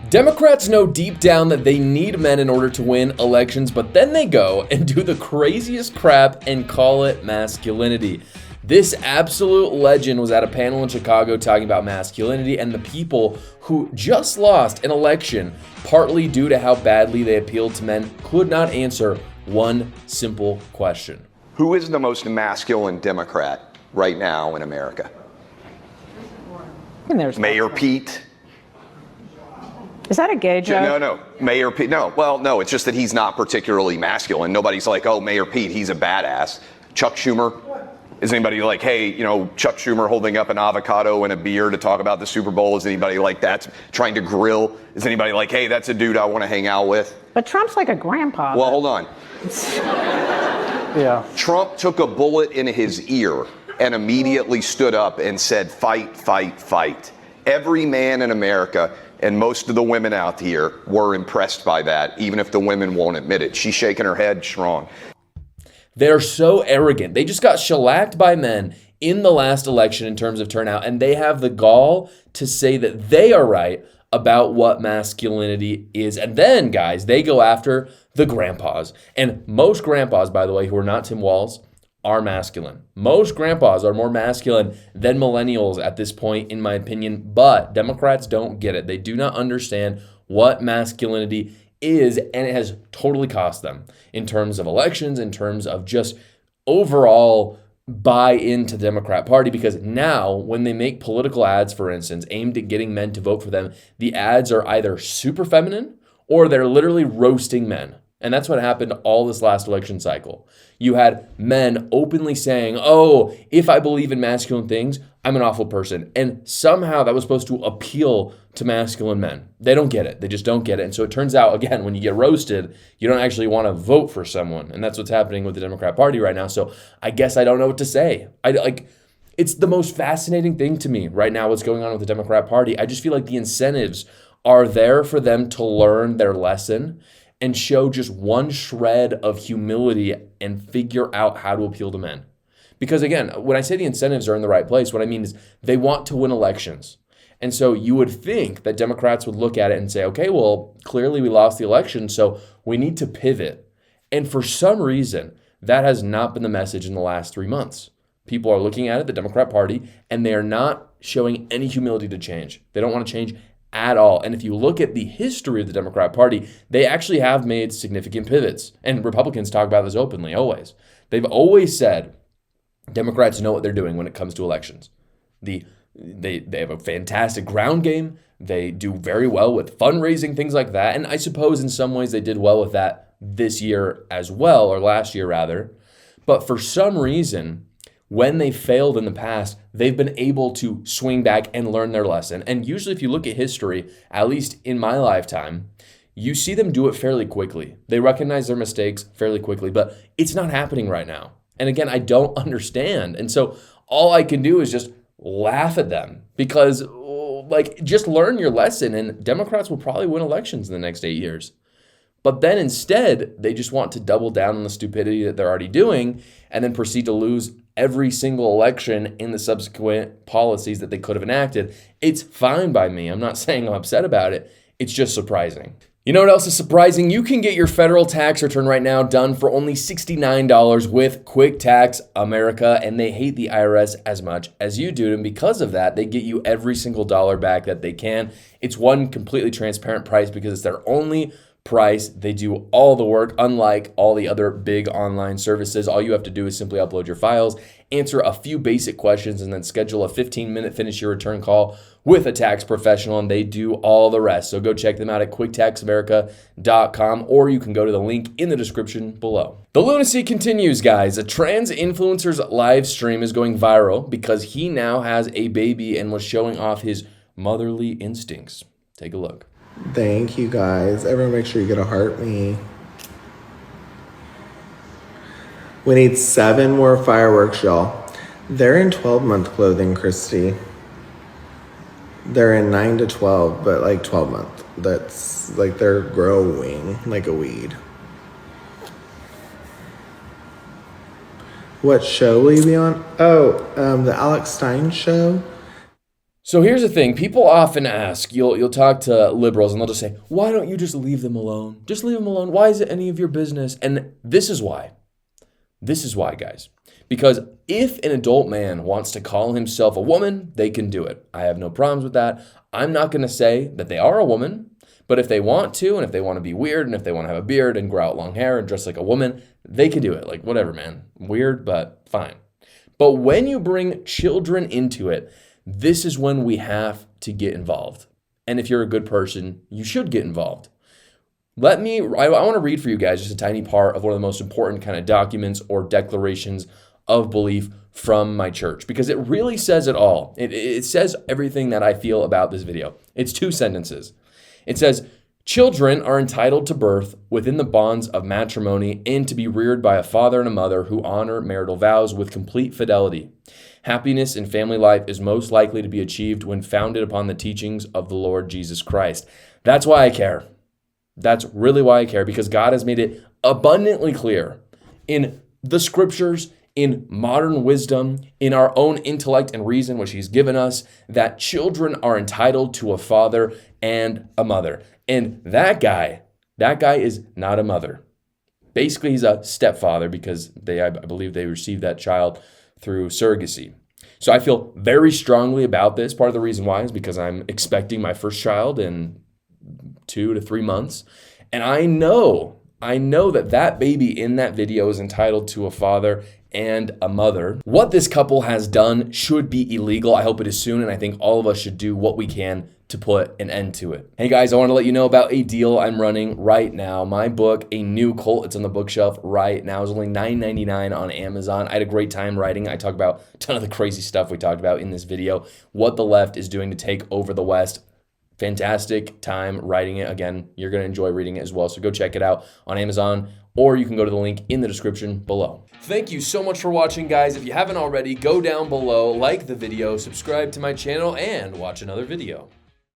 Democrats know deep down that they need men in order to win elections, but then they go and do the craziest crap and call it masculinity. This absolute legend was at a panel in Chicago talking about masculinity and the people who just lost an election, partly due to how badly they appealed to men, could not answer one simple question. Who is the most masculine Democrat right now in America? Mayor Pete. Is that a gay joke? No. Mayor Pete. No. Well, no, it's just that he's not particularly masculine. Nobody's like, oh, Mayor Pete, he's a badass. Chuck Schumer. Is anybody like, hey, you know, Chuck Schumer holding up an avocado and a beer to talk about the Super Bowl? Is anybody like that trying to grill? Is anybody like, hey, that's a dude I want to hang out with? But Trump's like a grandpa. Well, hold on. Yeah. Trump took a bullet in his ear and immediately stood up and said, fight, fight, fight. Every man in America and most of the women out here were impressed by that, even if the women won't admit it. She's shaking her head strong. They're so arrogant. They just got shellacked by men in the last election in terms of turnout, and they have the gall to say that they are right about what masculinity is. And then, guys, they go after the grandpas. And most grandpas, by the way, who are not Tim Walz, are masculine. Most grandpas are more masculine than millennials at this point, in my opinion, but Democrats don't get it. They do not understand what masculinity is, and it has totally cost them in terms of elections, in terms of just overall buy into the Democrat Party, because now when they make political ads, for instance, aimed at getting men to vote for them, the ads are either super feminine or they're literally roasting men. And that's what happened all this last election cycle. You had men openly saying, oh, if I believe in masculine things, I'm an awful person. And somehow that was supposed to appeal to masculine men. They don't get it. They just don't get it. And so it turns out, again, when you get roasted, you don't actually want to vote for someone. And that's what's happening with the Democrat Party right now. So I guess I don't know what to say. It's the most fascinating thing to me right now, what's going on with the Democrat Party. I just feel like the incentives are there for them to learn their lesson and show just one shred of humility and figure out how to appeal to men. Because again, when I say the incentives are in the right place, what I mean is they want to win elections. And so you would think that Democrats would look at it and say, okay, well, clearly we lost the election, so we need to pivot. And for some reason, that has not been the message in the last 3 months. People are looking at it, the Democrat Party, and they are not showing any humility to change. They don't want to change at all. And if you look at the history of the Democrat Party, they actually have made significant pivots. And Republicans talk about this openly, always. They've always said Democrats know what they're doing when it comes to elections. They have a fantastic ground game. They do very well with fundraising, things like that. And I suppose in some ways they did well with that this year as well, or last year rather. But for some reason, when they failed in the past, they've been able to swing back and learn their lesson. And usually if you look at history, at least in my lifetime, you see them do it fairly quickly. They recognize their mistakes fairly quickly, but it's not happening right now. And again, I don't understand. And so all I can do is just laugh at them because just learn your lesson and Democrats will probably win elections in the next 8 years. But then instead, they just want to double down on the stupidity that they're already doing and then proceed to lose every single election in the subsequent policies that they could have enacted. It's fine by me. I'm not saying I'm upset about it. It's just surprising. You know what else is surprising? You can get your federal tax return right now done for only $69 with Quick Tax America, and they hate the IRS as much as you do. And because of that, they get you every single dollar back that they can. It's one completely transparent price because it's their only price. They do all the work, unlike all the other big online services. All you have to do is simply upload your files, answer a few basic questions, and then schedule a 15-minute finish your return call with a tax professional, and they do all the rest. So go check them out at quicktaxamerica.com, or you can go to the link in the description below. The lunacy continues, guys. A trans influencer's live stream is going viral because he now has a baby and was showing off his motherly instincts. Take a look. Thank you, guys. Everyone make sure you get a heart me. We need 7 more fireworks, y'all. They're in 12-month clothing, Christy. They're in 9 to 12, but like 12-month. That's like they're growing like a weed. What show will you be on? Oh, the Alex Stein show. So here's the thing. People often ask, you'll talk to liberals and they'll just say, why don't you just leave them alone? Just leave them alone. Why is it any of your business? And this is why. This is why, guys. Because if an adult man wants to call himself a woman, they can do it. I have no problems with that. I'm not going to say that they are a woman, but if they want to, and if they want to be weird, and if they want to have a beard and grow out long hair and dress like a woman, they can do it. Like, whatever, man. Weird, but fine. But when you bring children into it, this is when we have to get involved. And if you're a good person, you should get involved. I want to read for you guys just a tiny part of one of the most important kind of documents or declarations of belief from my church, because it really says it all. It says everything that I feel about this video. It's 2 sentences. It says, children are entitled to birth within the bonds of matrimony and to be reared by a father and a mother who honor marital vows with complete fidelity. Happiness in family life is most likely to be achieved when founded upon the teachings of the Lord Jesus Christ. That's why I care. That's really why I care, because God has made it abundantly clear in the scriptures, in modern wisdom, in our own intellect and reason, which he's given us, that children are entitled to a father and a mother. And that guy is not a mother. Basically, he's a stepfather because I believe they received that child through surrogacy. So I feel very strongly about this. Part of the reason why is because I'm expecting my first child in 2 to 3 months. And I know that baby in that video is entitled to a father and a mother. What this couple has done should be illegal. I hope it is soon, and I think all of us should do what we can to put an end to it. Hey guys, I want to let you know about a deal I'm running right now. My book, A New Cult, it's on the bookshelf right now. It's only $9.99 on Amazon. I had a great time writing. I talk about a ton of the crazy stuff we talked about in this video. What the left is doing to take over the West. Fantastic time writing it. Again, you're going to enjoy reading it as well. So go check it out on Amazon, or you can go to the link in the description below. Thank you so much for watching, guys. If you haven't already, go down below, like the video, subscribe to my channel, and watch another video.